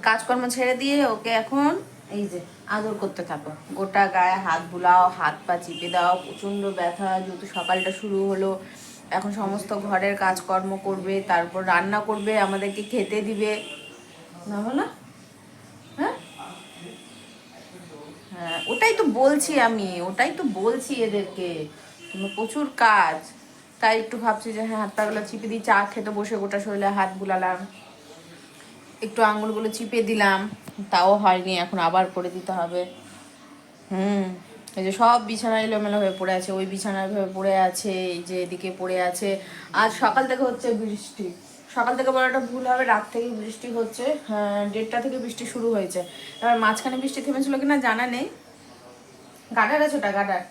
কাজকর্ম ছেড়ে দিয়ে ওকে এখন এই যে আদর করতে থাকো, গোটা গায়ে হাত বুলাও, হাত পা চিপে দাও, প্রচণ্ড ব্যথা, যেহেতু সকালটা শুরু হলো। এখন সমস্ত ঘরের কাজকর্ম করবে, তারপর রান্না করবে, আমাদেরকে খেতে দিবে, না হলো? হ্যাঁ হ্যাঁ, ওটাই তো বলছি আমি, ওটাই তো বলছি এদেরকে, প্রচুর কাজ। তাই একটু ভাবছি যে হ্যাঁ হাত পাগুলো চিপে দিই, চা খেতে বসে গোটা শরীরে হাত বুলালাম, একটু আঙুলগুলো চিপে দিলাম, তাও হয়নি, এখন আবার করে দিতে হবে। এই যে সব বিছানা এলোমেলো হয়ে পড়ে আছে, ওই বিছানায় হয়ে পড়ে আছে, এই যে এদিকে পড়ে আছে। আজ সকাল থেকে হচ্ছে বৃষ্টি, সকাল থেকে বলাটা ভুল হবে, রাত থেকেই বৃষ্টি হচ্ছে। 1:30 থেকে বৃষ্টি শুরু হয়েছে। এবার মাঝখানে বৃষ্টি থেমেছিল কিনা জানা নেই। গাডার আছে ওটা, গাডার।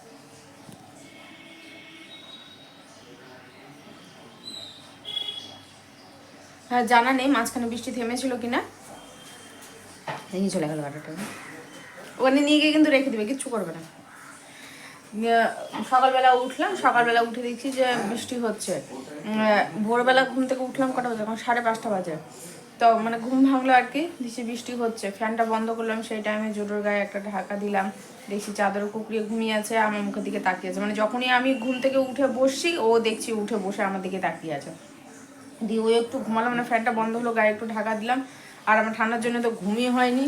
হ্যাঁ জানা নেই মাঝখানে বৃষ্টি থেমেছিল কিনা। নিয়ে চলে গেল গাডারটা, ওখানে নিয়ে গিয়ে কিন্তু রেখে দিবে, কিচ্ছু করবে না। সকালবেলা উঠলাম, সকালবেলা উঠে দেখছি যে বৃষ্টি হচ্ছে। ভোরবেলা ঘুম থেকে উঠলাম কটা বাজে, এখন 5:30 বাজে। তো মানে ঘুম ভাঙলো আর কি, দেখছি বৃষ্টি হচ্ছে, ফ্যানটা বন্ধ করলাম, সেই টাইমে জোটোর গায়ে একটা ঢাকা দিলাম, দেখছি চাদর কুকড়িয়ে ঘুমিয়ে আছে, আমার মুখের দিকে তাকিয়ে আছে। মানে যখনই আমি ঘুম থেকে উঠে বসছি, ও দেখছি উঠে বসে আমার দিকে তাকিয়ে আছে। দিয়ে ও একটু ঘুমালো, মানে ফ্যানটা বন্ধ হলো, গায়ে একটু ঢাকা দিলাম, আর আমার ঠান্ডার জন্য তো ঘুমই হয়নি।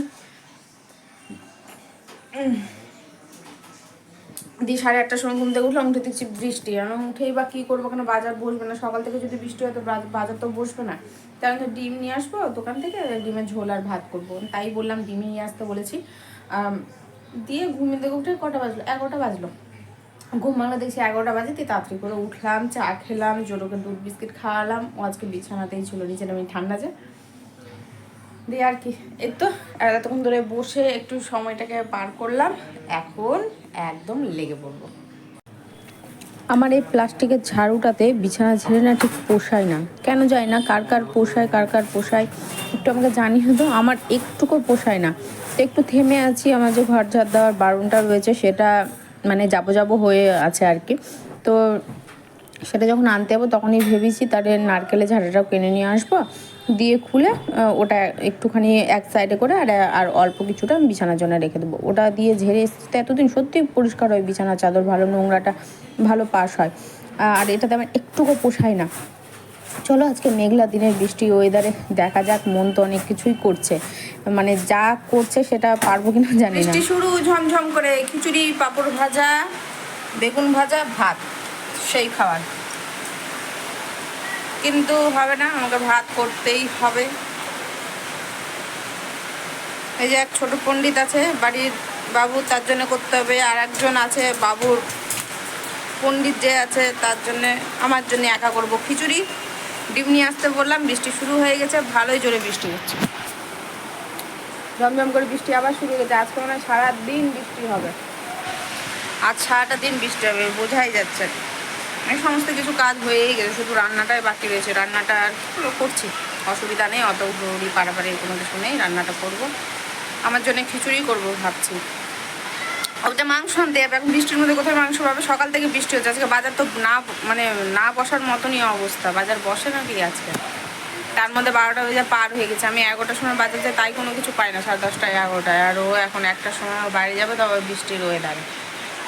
দিয়ে 8:30টার সময় ঘুম থেকে উঠলাম, উঠে দেখছি বৃষ্টি। আমি উঠেই বা কী করবো, কেন বাজার বসবে না, সকাল থেকে যদি বৃষ্টি হয় তো বাজার তো বসবে না। তাই আমি তো ডিম নিয়ে আসবো দোকান থেকে, ডিমের ঝোল আর ভাত করবো, তাই বললাম ডিমই নিয়ে আসতে বলেছি। দিয়ে ঘুমিয়ে থেকে উঠে কটা বাজলো, 11টা বাজলো। ঘুম ভাঙলে দেখছি 11টা বাজে, দিয়ে তাড়াতাড়ি করে উঠলাম, চা খেলাম, জোরোকে দুধ বিস্কিট খাওয়ালাম, ও আজকে বিছানাতেই ছিল, নিচের আমি ঠান্ডা যে। দিয়ে আর কি, এই তো এতক্ষণ ধরে বসে একটু সময়টাকে পার করলাম, এখন একদম লেগে পড়বো। আমার এই প্লাস্টিকের ঝাড়ুটাতে বিছানা ঝেড়ে না ঠিক পোষায় না, কেন যায় না, কার কার পোষায়, কার কার পোষায় একটু আমাকে জানিয়ে তো। আমার একটুকু পোষায় না, তো একটু থেমে আছি। আমার যে ঘর ঝাড় দেওয়ার বারণটা রয়েছে সেটা মানে যাবো যাবো হয়ে আছে আর কি। তো সেটা যখন আনতে যাবো তখনই ভেবেছি তাহলে নারকেলের ঝাড়াটাও কিনে নিয়ে আসবো, দিয়ে খুলে ওটা একটুখানি এক সাইডে করে আর অল্প কিছুটা আমি বিছানার জন্য রেখে দেবো। ওটা দিয়ে ঝেড়ে এসতে এতদিন সত্যি পরিষ্কার হয় বিছানার চাদর, ভালো নোংরাটা ভালো পাস হয়। আর এটাতে আমার একটুকু পোষায় না। চলো আজকে মেঘলা দিনের বৃষ্টি ওয়েদারে দেখা যাক, মন তো অনেক কিছুই করছে, মানে যা করছে সেটা পারবো কিনা জানি না। বৃষ্টি শুরু ঝমঝম করে, খিচুড়ি, পাঁপড় ভাজা, বেগুন ভাজা, ভাত, সেই খাবার। কিন্তু হবে না, আমাকে ভাত করতেই হবে। এই যে এক ছোট পণ্ডিত আছে বাড়ির বাবু, তার জন্য করতে হবে, আর একজন আছে বাবুর পণ্ডিত যে আছে তার জন্যে, আমার জন্য একা করব খিচুড়ি। ডিম নিয়ে আসতে বললাম, বৃষ্টি শুরু হয়ে গেছে, ভালোই জোরে বৃষ্টি হচ্ছে, ঝমঝম করে বৃষ্টি আবার শুরু হয়ে গেছে। আজকে মনে হয় সারাদিন বৃষ্টি হবে, আজ সারাটা দিন বৃষ্টি হবে, বোঝাই যাচ্ছে। সমস্ত কিছু কাজ হয়েই গেছে, শুধু রান্নাটাই বাকি রয়েছে। রান্নাটা আর করছি, অসুবিধা নেই, অত দৌড়ি পাড়াপাড়ি কোনো কিছু নেই, রান্নাটা করব। আমার জন্য খিচুড়ি করব ভাবছি। ওটা মাংস আনতে যাবে, এখন বৃষ্টির মধ্যে কোথায় মাংস পাবে, সকাল থেকে বৃষ্টি হচ্ছে। আজকে বাজার তো মানে না বসার মতনই অবস্থা, বাজার বসে নাকি আজকে। তার মধ্যে 12টা বাজে পার হয়ে গেছে, আমি 11টার সময় বাজার যাই, তাই কোনো কিছু পাই না, 10:30টায় 11টায়। আর ও এখন 1টার সময় বাইরে যাবে, তবে বৃষ্টির ওয়েদারে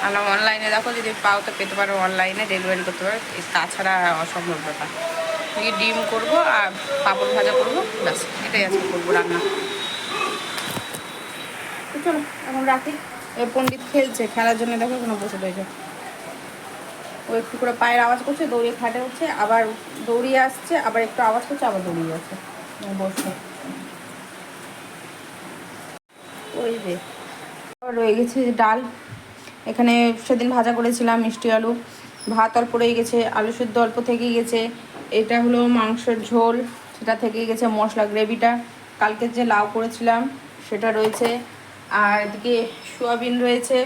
আলাম অনলাইনে দেখো, যদি পাও তো পেতে পারো, অনলাইনে ডেলিভারি করতে পারো, তাছাড়া অসম্ভব ব্যাপার। ডিম করবো আর পাঁপড় ভাজা করবো, ব্যাস এটাই আজকে করবো রান্না। তো চলো এখন রাখি। এ পণ্ডিত খেলছে, খেলার জন্য দেখো কোনো বসে রয়েছে। ও একটু করে পায়ের আওয়াজ করছে, দৌড়িয়ে খাটে উঠছে, আবার দৌড়িয়ে আসছে, আবার একটু আওয়াজ করছে, আবার দৌড়িয়ে যাচ্ছে, বসে। ওই যে রয়ে গেছে ডাল, এখানে সেদিন ভাজা করেছিলাম মিষ্টি আলু, ভাত অল্প রয়ে গেছে, আলু সিদ্ধ অল্প থেকেই গেছে, এটা হলো মাংসের ঝোল, সেটা থেকেই গেছে, মশলা গ্রেভিটা কালকের যে লাউ করেছিলাম সেটা রয়েছে, আর এদিকে সোয়াবিন রয়েছে,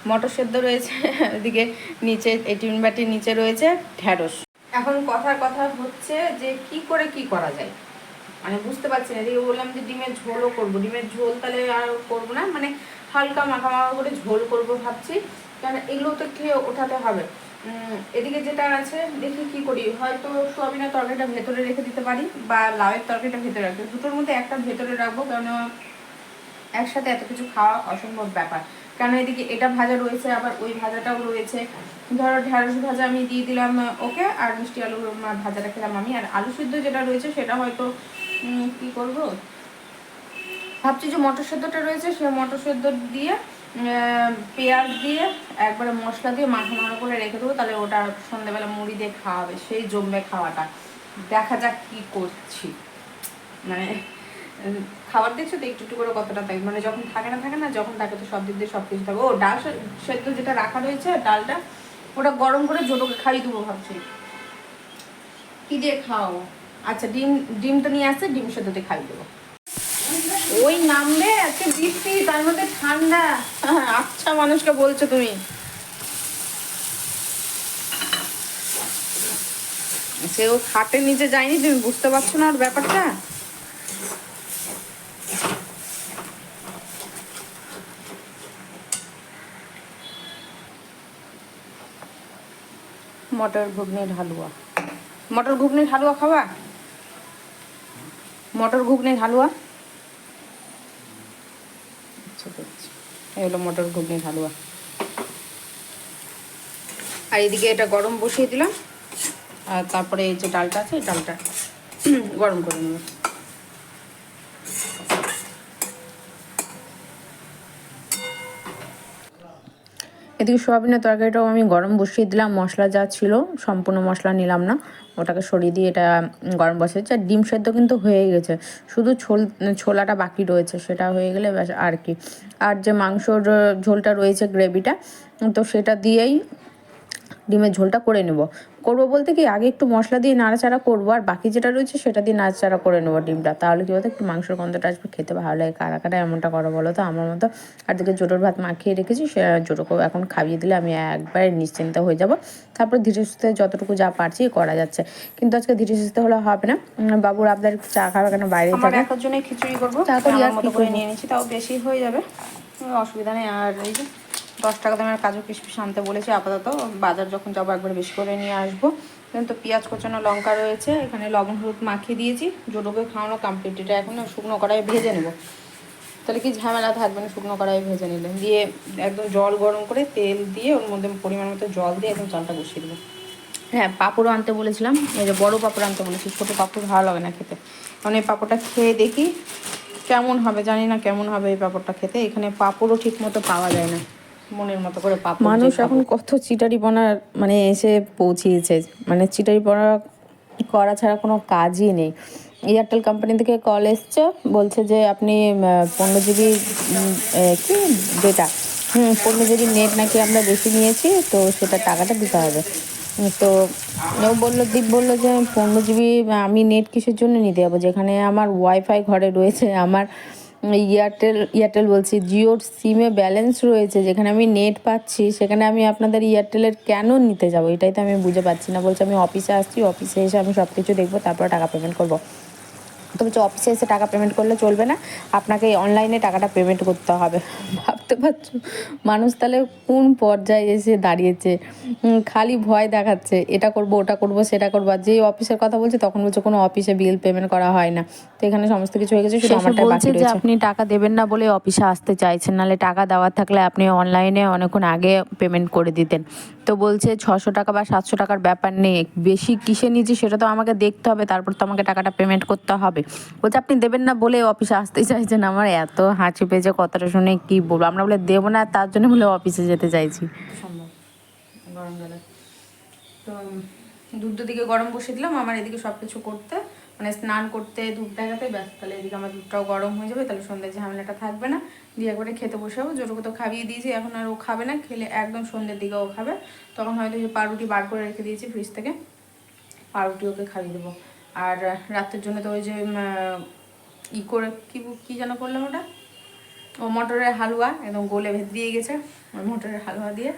মটর সেদ্ধ রয়েছে, এদিকে নিচে এই টিফিন বাটির নিচে রয়েছে ঢ্যাঁড়স। এখন কথার কথা হচ্ছে যে কি করে কি করা যায়, মানে বুঝতে পারছি না। এদিকে বললাম যে ডিমের ঝোলও করবো, ডিমের ঝোল তাহলে আর করবো না, মানে হালকা মাখা মাখা করে ঝোল করবো ভাবছি, কারণ এগুলো তো খেয়ে ওঠাতে হবে। এদিকে যেটা আছে দেখি কি করি, হয়তো সোয়াবিনের তরকারিটা ভেতরে রেখে দিতে পারি বা লাউয়ের তরকারিটা ভেতরে রাখবো, দুটোর মধ্যে একটা ভেতরে রাখবো, কারণ একসাথে এত কিছু খাওয়া অসম্ভব ব্যাপার। কারণ এদিকে এটা ভাজা রয়েছে, আবার ওই ভাজাটাও রয়েছে। ধরো ঢেঁড়স ভাজা আমি দিয়ে দিলাম ওকে, আর মিষ্টি আলু ভাজাটা খেলাম আমি, আর আলু সিদ্ধ যেটা রয়েছে সেটা হয়তো কি করব ভাবছি, যে মটর সেদ্ধটা রয়েছে সে মটর সেদ্ধ দিয়ে পেঁয়াজ দিয়ে একবারে মশলা দিয়ে মাখা মাখা করে রেখে দেবো, তাহলে ওটা সন্ধ্যাবেলা মুড়ি দিয়ে খাওয়াবে, সেই জমবে খাওয়াটা। দেখা যাক কি করছি, মানে খাবার দেখছো তো একটু একটু করে কতটা থাকে, মানে যখন থাকে না, যখন থাকে তো সব দিক দিয়ে সব কিছু থাকে। ও ডাল সেদ্ধ যেটা রাখা রয়েছে ডালটা, ওটা গরম করে জোটোকে খাইয়ে দেবো ভাবছি। কি দিয়ে খাওয়াবো? আচ্ছা ডিম, ডিম তো নিয়ে আসছে, ডিম সেদ্ধ দিয়ে খাইয়ে দেবো। ওই নামবে আজকে বৃষ্টি, তার মধ্যে ঠান্ডা। আচ্ছা মানুষকে বলছো তুমি। সে ও খাটের নিচে যায়নি, তুমি বুঝতে পারছো না ওর ব্যাপারটা। মটর ঘুগনির হালুয়া, মটর ঘুগনির হালুয়া খাওয়া, মটর ঘুগনির হালুয়া। আচ্ছা দেখছি, এই হলো মটর ঘুগনির হালুয়া। আর এদিকে এটা গরম বসিয়ে দিলাম, আর তারপরে এই যে ডালটা আছে এই ডালটা গরম করে নেব। এদিকে সোয়াবিনের তরকারিটাও আমি গরম বসিয়ে দিলাম, মশলা যা ছিল সম্পূর্ণ মশলা নিলাম না, ওটাকে সরিয়ে দিয়ে এটা গরম বসিয়েছে। আর ডিম সেদ্ধ কিন্তু হয়ে গেছে, শুধু ছোলাটা বাকি রয়েছে, সেটা হয়ে গেলে ব্যাস আর কি। আর যে মাংসর ঝোলটা রয়েছে গ্রেভিটা, তো সেটা দিয়েই ডিমের ঝোলটা করে নেব। করবো বলতে কি আগে একটু মশলা দিয়ে নাড়াচাড়া করবো, আর বাকি যেটা রয়েছে সেটা দিয়ে নাড়াচাড়া করে নেবো ডিমটা, তাহলে কী বলতো একটু মাংসের গন্ধটা আসবে, খেতে ভালো লাগে। কারা কারা এমনটা করো বলো তো, আমার মতো। আর দিকে জোটোর ভাত মাখিয়ে রেখেছি, সে জোটোকেও এখন খাইয়ে দিলে আমি একবারে নিশ্চিন্ত হয়ে যাব। তারপর ধীরে সুস্থে যতটুকু যা পারছি করা যাচ্ছে, কিন্তু আজকে ধীরে সুস্থে হলে হবে না। বাবুর আবদার একটু চা খাবে, কেন বাইরে আমার থাকে। একার জন্যই খিচুড়ি করবো, চা করি আমার আর মতো কি করে করবো। নিয়ে নিচ্ছি, তাও বেশি হয়ে যাবে, অসুবিধা নেই। আর এই যে 10 টাকা দামের কাজু কিশমিশ আনতে বলেছি, আপাতত বাজার যখন যাবো একবার বেশি করে নিয়ে আসবো। কিন্তু পেঁয়াজ কোচানো লঙ্কা রয়েছে, এখানে লবণ হলুদ মাখিয়ে দিয়েছি, জোটোকে খাওয়ানো কমপ্লিট। এটা এখন শুকনো কড়াইয়ে ভেজে নেবো, তাহলে কি ঝামেলা থাকবে না, শুকনো কড়াইয়ে ভেজে নিলে। দিয়ে একদম জল গরম করে তেল দিয়ে ওর মধ্যে পরিমাণ মতো জল দিয়ে একদম চালটা বসিয়ে দেবো। হ্যাঁ পাঁপড়ও আনতে বলেছিলাম, এই যে বড়ো পাঁপড় আনতে বলেছি, ছোটো পাঁপড় ভালো লাগে না খেতে। কারণ এই পাঁপড়টা খেয়ে দেখি কেমন হবে, জানি না কেমন হবে এই পাঁপড়টা খেতে। এখানে পাঁপড়ও ঠিক মতো পাওয়া যায় না, মনের মতো করে পাঁপড় মানুষ এখন কত চিটারিপনা মানে এসে পৌঁছিয়েছে, মানে চিটারিপনা করা ছাড়া কোনো কাজই নেই। এয়ারটেল কোম্পানি থেকে কল এসছে, বলছে যে আপনি 15 GB কি ডেটা, 15 GB নেট নাকি আমরা বেশি নিয়েছি, তো সেটা টাকাটা দিতে হবে। তো ও বললো, দীপ বললো যে 15 GB আমি নেট কিসের জন্য নিতে যাবো, যেখানে আমার ওয়াইফাই ঘরে রয়েছে, আমার এয়ারটেল বলছি জিওর সিমে ব্যালেন্স রয়েছে, যেখানে আমি নেট পাচ্ছি, সেখানে আমি আপনাদের এয়ারটেলের কেন নিতে যাবো, এটাই তো আমি বুঝে পাচ্ছি না। বলছে আমি অফিসে আসছি, অফিসে এসে আমি সব কিছু দেখবো, তারপরে টাকা পেমেন্ট করবো। তো বলছে অফিসে এসে টাকা পেমেন্ট করলে চলবে না, আপনাকে অনলাইনে টাকাটা পেমেন্ট করতে হবে। ভাবতে পারছো মানুষ তাহলে কোন পর্যায়ে এসে দাঁড়িয়েছে, খালি ভয় দেখাচ্ছে, এটা করব ওটা করব সেটা করবো। আর যেই অফিসের কথা বলছে তখন বলছে কোনো অফিসে বিল পেমেন্ট করা হয় না। তো এখানে সমস্ত কিছু হয়ে গেছে, শুধু আমারটাই বাকি রয়েছে। আপনি টাকা দেবেন না বলে অফিসে আসতে চাইছেন, নাহলে টাকা দেওয়ার থাকলে আপনি অনলাইনে অনেকক্ষণ আগে পেমেন্ট করে দিতেন। তো বলছে 600 টাকা বা 700 টাকার ব্যাপার নেই, বেশি কিসে নিয়েছি সেটা তো আমাকে দেখতে হবে, তারপর তো আমাকে টাকাটা পেমেন্ট করতে হবে। বলছে আপনি দেবেন না বলে অফিসে আসতে চাইছেন। আমার এত হাঁচি পেয়েছে কথাটা শুনে, কি বলবো। আমরা বলে দেবো না, তার জন্য বলে অফিসে যেতে চাইছি সম্ভব গরম গেলে। তো দুধ দিকে গরম বসিয়ে দিলাম, আমার এদিকে সব কিছু করতে মানে স্নান করতে ধূপ দেখাতে ব্যস্ত, তাহলে এদিকে আমার দুধটাও গরম হয়ে যাবে, তাহলে সন্ধ্যে ঝামেলাটা থাকবে না। দিয়ে একবারে খেতে বসে যাবো। জোরকে তো খাইয়ে দিয়েছি, এখন আর ও খাবে না, খেলে একদম সন্ধ্যের দিকে ও খাবে। তখন হয়তো যে পাউরুটি বার করে রেখে দিয়েছি ফ্রিজ থেকে, পাউরুটি ওকে খাইয়ে দেবো। আর রাতের জন্য তো ওই যে করে কি যেন করলাম ওটা, ও মটরের হালুয়া একদম গোলে দিয়ে গেছে, ওই মটরের হালুয়া দিয়ে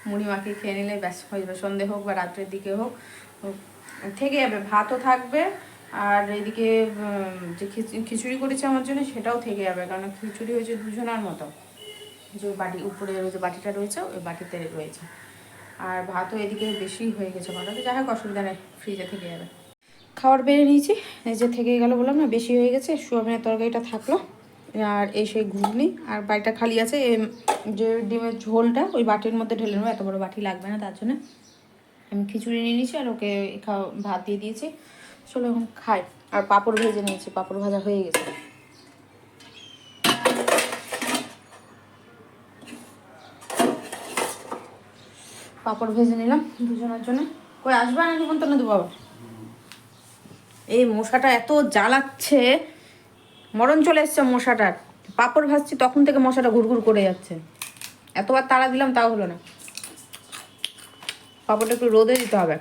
মুড়ি মাখিয়ে খেয়ে নিলে ব্যাস হয়ে যাবে। সন্ধে হোক বা রাত্রের দিকে হোক থেকে যাবে, ভাতও থাকবে। আর এদিকে যে খিচুড়ি করেছে আমার জন্য সেটাও থেকে যাবে, কারণ খিচুড়ি হয়েছে দুজনের মতো। যে বাটি উপরে ওই যে বাটিটা রয়েছে ওই বাটিতে রয়েছে, আর ভাতও এদিকে বেশি হয়ে গেছে কটাতে, যাই হোক অসুবিধা নেই, ফ্রিজে থেকে যাবে। খাবার বেড়ে নিয়েছি, এই যে থেকে গেল বললাম না, বেশি হয়ে গেছে। সোয়াবিনের তরকারিটা থাকলো, আর এই সেই ঘুগনি, আর বাটিটা খালি আছে। যে ডিমের ঝোলটা ওই বাটির মধ্যে ঢেলে নেবো, এত বড় বাটি লাগবে না, তার জন্য আমি খিচুড়ি নিয়ে নিয়েছি আর ওকে ভাত দিয়ে দিয়েছি। চলো এখন খাই। আর পাঁপড় ভেজে নিয়েছি, পাঁপড় ভাজা হয়ে গেছে। পাঁপড় ভেজে নিলাম দুজনের জন্য। কই আসবে না নিমন্ত্রণ দেবো আবার? এই মশাটা এত জ্বালাচ্ছে, মরণ চলে এসছে মশাটার। পাঁপড় ভাজছি তখন থেকে মশাটা ঘুরঘুর করে যাচ্ছে, এতবার তাড়া দিলাম তাও হলো না। পাঁপড়টা একটু রোদে দিতে হবে,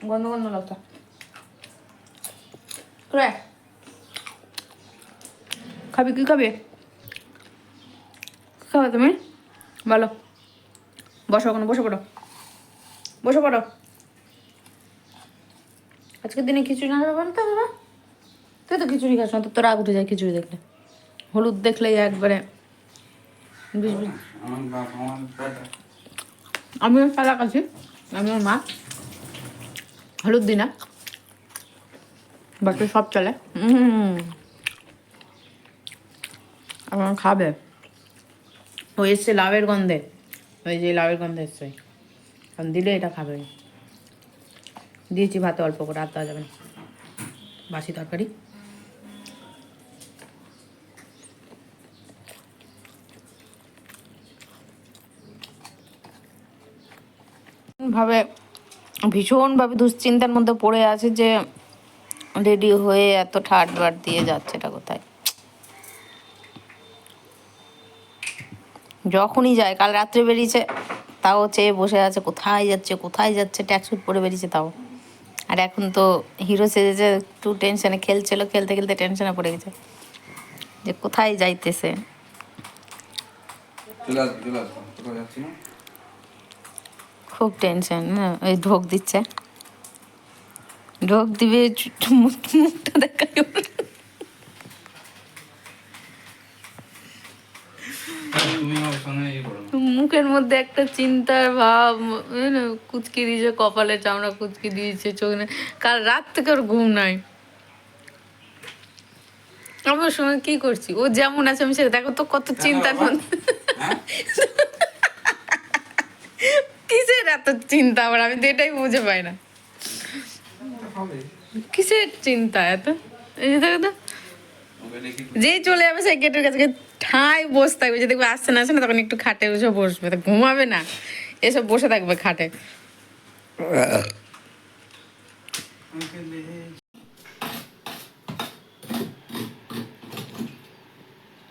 গন্ধ গন্ধ লাগছে। খাবি কি খাবে? খাবে তুমি বলো? বসো, ওখানে বসে পড়ো, বসে পড়ো। আজকের দিনে খিচুড়ি না খাবে তো বাবা? তুই তো খিচুড়ি খাস না, তোর রাগ উঠে যায় খিচুড়ি দেখলে, হলুদ দেখলেই একবারে আমিও সাদা খাচ্ছি, আমি ওর মা হলুদ দিই না, বাকি সব চলে। আমার খাবে, ও এসছে লাউয়ের গন্ধে, ওই যে লাউয়ের গন্ধে এসছে, কারণ দিলে এটা খাবে। দিয়েছি ভাতে অল্প করে, আর দেওয়া যাবে না, বাসি তরকারি। ভীষণভাবে দুশ্চিন্তার মধ্যে পড়ে আছে যে রেডি হয়ে এত ঠাট বাট দিয়ে যাচ্ছে, এটা কোথায়? যখনই যায়, কাল রাত্রে বেরিয়েছে তাও চেয়ে বসে আছে, কোথায় যাচ্ছে কোথায় যাচ্ছে, ট্যাক্সুট পরে বেরিয়েছে তাও। আর এখন তো হিরো সেজেছে, একটু টেনশনে খেলছিল, খেলতে খেলতে টেনশনে পড়ে গেছে যে কোথায় যাইতেছে। খুব টেনশন না, ওই ঢোক দিচ্ছে, ঢোক দিবে, মুখটা দেখাই মুখের মধ্যে একটা চিন্তার ভাব, কুচকি দিয়েছে, কপালে চামড়া কুচকি দিয়েছে, চোখে কাল রাত থেকে ওর ঘুম নাই। আমার সঙ্গে কি করছি, ও যেমন আছে আমি সেটা দেখো তো, কত চিন্তার মধ্যে। কিসের এত চিন্তা আবার, আমি তো এটাই বুঝে পাই না, কিসের চিন্তা এত? এই যে দেখো তো, যেই চলে যাবে সেই গেটের কাছে ঠাই বসে থাকবে, যে দেখবে আসছে না আসছে না, তখন একটু খাটে বসে বসবে, তো ঘুমাবে না, এসব বসে থাকবে খাটে।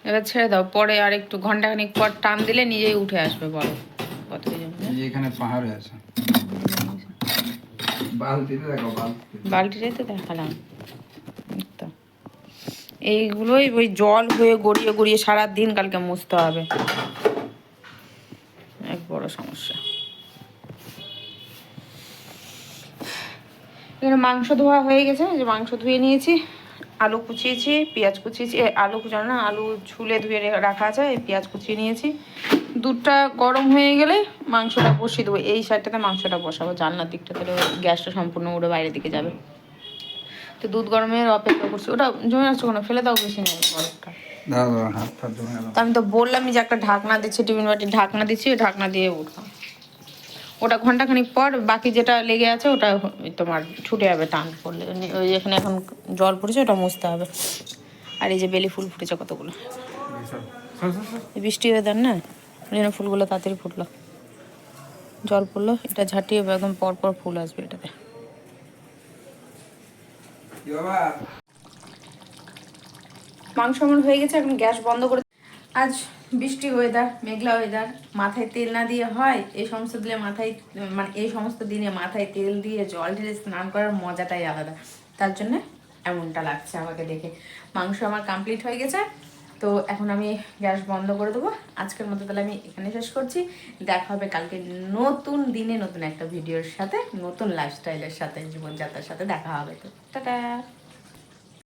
এবার ছেড়ে দাও, পরে আর একটু ঘন্টাখানিক পর টান দিলে নিজেই উঠে আসবে। বলো কত এখানে পাহাড়ে আছে, বালতিটাই তো দেখালাম। তো এইগুলোই ওই জল হয়ে গড়িয়ে গড়িয়ে সারাদিন কালকে মুছতে হবে, এক বড় সমস্যা। এখানে মাংস ধোয়া হয়ে গেছে, যে মাংস ধুয়ে নিয়েছি, আলু কুচিয়েছি, পেঁয়াজ কুচিয়েছি, আলু কুচানো না, আলু ছুলে ধুয়ে রাখা আছে, পেঁয়াজ কুচিয়ে নিয়েছি। দুধটা গরম হয়ে গেলে মাংসটা বসিয়ে দেবো, এই সাইডটাতে মাংসটা বসাবো, জানলার দিকটা, তাহলে গ্যাসটা সম্পূর্ণ উড়ে বাইরের দিকে যাবে। তো দুধ গরমের অপেক্ষা করছি। ওটা জমে আসছে কোনো, ফেলে দাও, বেশি নেই বরফটা। আমি তো বললামই যে একটা ঢাকনা দিচ্ছি, টিফিন বাটির ঢাকনা দিচ্ছি, ওই ঢাকনা দিয়ে উঠলাম। ওটা ঘন্টাখানিক পর বাকি যেটা লেগে আছে ওটা তোমার ছুটে যাবে টান পড়লে। ওই যেখানে এখন জল পড়েছে ওটা মুছতে হবে। আর এই যে বেলি ফুল ফুটেছে কতগুলো, বৃষ্টি ওয়েদার না, ওই জন্য ফুলগুলো তাড়াতাড়ি ফুটলো, জল পড়লো, এটা ঝাঁটিয়ে একদম পর পর ফুল আসবে এটাতে। মাংস আমার হয়ে গেছে, এখন গ্যাস বন্ধ করে। আজ বৃষ্টি ওয়েদার, মেঘলা ওয়েদার, মাথায় তেল না দিয়ে হয়, এই সমস্ত দিলে মাথায়, মানে এই সমস্ত দিনে মাথায় তেল দিয়ে জল ঢেলে স্নান করার মজাটাই আলাদা, তার জন্য এমনটা লাগছে আমাকে দেখে। মাংস আমার কমপ্লিট হয়ে গেছে, তো এখন আমি গ্যাস বন্ধ করে দেবো। আজকের মতো তাহলে আমি এখানে শেষ করছি। দেখা হবে কালকে নতুন দিনে নতুন একটা ভিডিওর সাথে, নতুন লাইফস্টাইলের সাথে, জীবনযাত্রার সাথে দেখা হবে। তো টাটা।